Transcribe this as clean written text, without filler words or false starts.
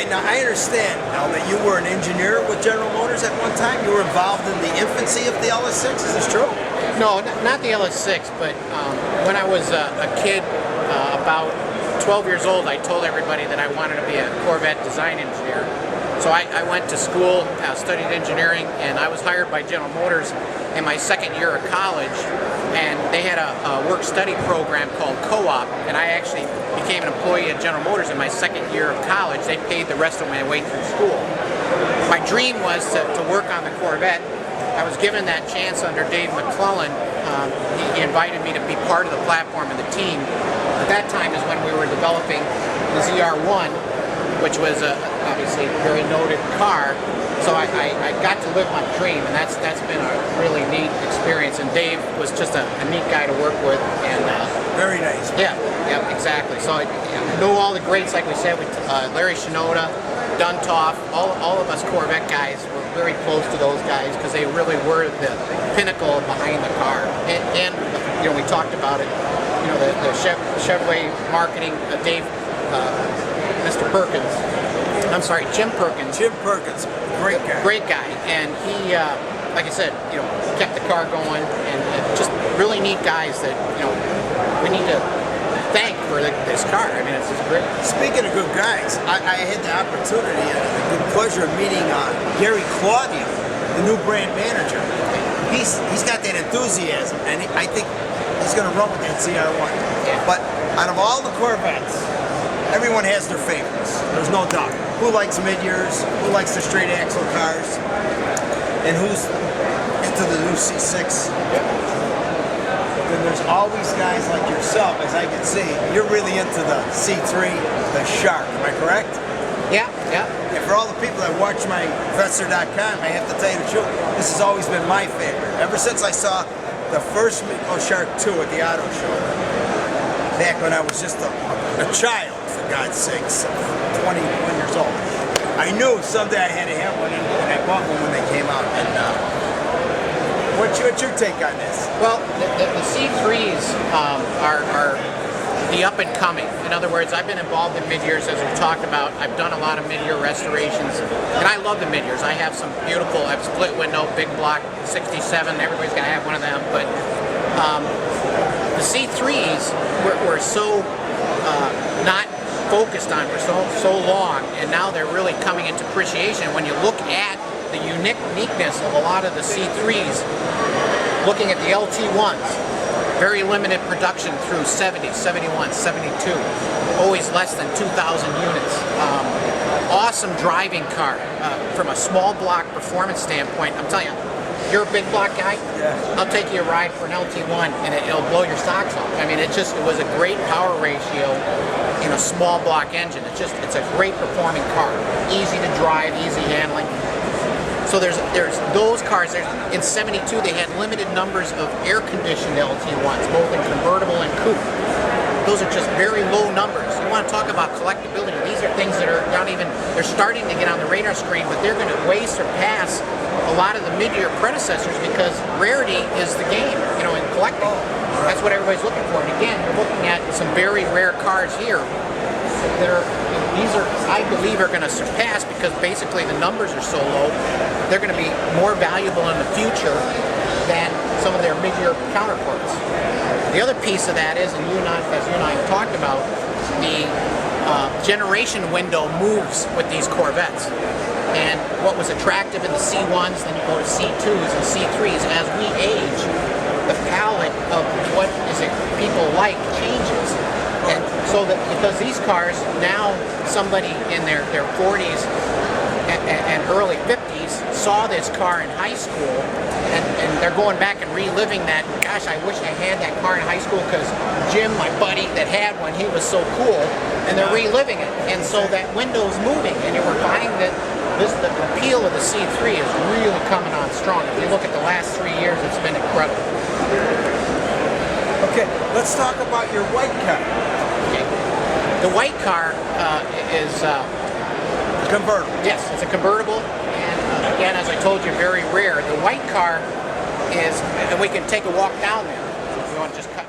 Okay, now I understand now that you were an engineer with General Motors at one time. You were involved in the infancy of the LS6. Is this true? No, not the LS6, but when I was a kid, about 12 years old, I told everybody that I wanted to be a Corvette design engineer. So I went to school, studied engineering, and I was hired by General Motors in my second year of college, and they had a work-study program called Co-op, and I actually became an employee at General Motors in my second year of college. They paid the rest of my way through school. My dream was to work on the Corvette. I was given that chance under Dave McClellan. He invited me to be part of the platform and the team. At that time is when we were developing the ZR1, which was obviously a very noted car. So I got to live my dream, and that's been a really neat experience. And Dave was just a neat guy to work with. And very nice. Yeah, exactly. So I know all the greats, like we said, with Larry Shinoda, Duntoff, all of us Corvette guys were very close to those guys because they really were the pinnacle behind the car. And you know, we talked about it. You know, the Chevrolet marketing, Dave, Mr. Perkins. I'm sorry, Jim Perkins. Jim Perkins, great guy. Great guy, and he, like I said, you know, kept the car going, and just really neat guys that we need to thank for this car. I mean, it's just great. Speaking of good guys, I had the opportunity and the good pleasure of meeting Gary Claudio, the new brand manager. He's got that enthusiasm, and I think he's going to run with that ZR1. Yeah. But out of all the Corvettes, everyone has their favorites. There's no doubt. Who likes mid-years? Who likes the straight axle cars? And who's into the new C6? But then there's always guys like yourself, as I can see. You're really into the C3, the Shark. Am I correct? Yeah. And for all the people that watch my Vetster.com, I have to tell you the truth. This has always been my favorite. Ever since I saw the first Miko Shark 2 at the auto show, back when I was just a child, for God's sakes, 21 years old. I knew someday I had to have one, and I bought one when they came out. And what's your take on this? Well, the C3s are the up and coming. In other words, I've been involved in mid-years, as we've talked about. I've done a lot of mid-year restorations, and I love the mid-years. I have some beautiful, I've split window, big block, 67. Everybody's got to have one of them, but the C3s were so not focused on for so long, and now they're really coming into appreciation. When you look at the uniqueness of a lot of the C3s, looking at the LT1s, very limited production through 70, 71, 72, always less than 2,000 units. Awesome driving car from a small block performance standpoint. I'm telling you, you're a big block guy, yeah. I'll take you a ride for an LT1 and it'll blow your socks off. I mean, it was a great power ratio in a small block engine. It's a great performing car. Easy to drive, easy handling. So there's those cars. In 72, they had limited numbers of air-conditioned LT1s, both in convertible and coupe. Those are just very low numbers. You want to talk about collectability. These are things that are not even, they're starting to get on the radar screen, but they're going to way surpass a lot of the mid-year predecessors because rarity is the game, in collecting. That's what everybody's looking for. And again, you're looking at some very rare cars here these are, I believe, are going to surpass because basically the numbers are so low. They're going to be more valuable in the future than some of their mid-year counterparts. The other piece of that is, and as you and I have talked about, the generation window moves with these Corvettes. And what was attractive in the C1s, then you go to C2s and C3s. As we age, the palette of what is it people like changes. And so that because these cars now, somebody in their 40s and early 50s saw this car in high school, and they're going back and reliving that. Gosh, I wish I had that car in high school because Jim, my buddy that had one, he was so cool, and they're reliving it. And so that window's moving, and you were finding that the appeal of the C3 is really coming on strong. If you look at the last 3 years, it's been incredible. Okay, let's talk about your white car. Okay. The white car is convertible. Yes, it's a convertible, and again, as I told you, very rare. The white car is, and we can take a walk down there if you want to just cut.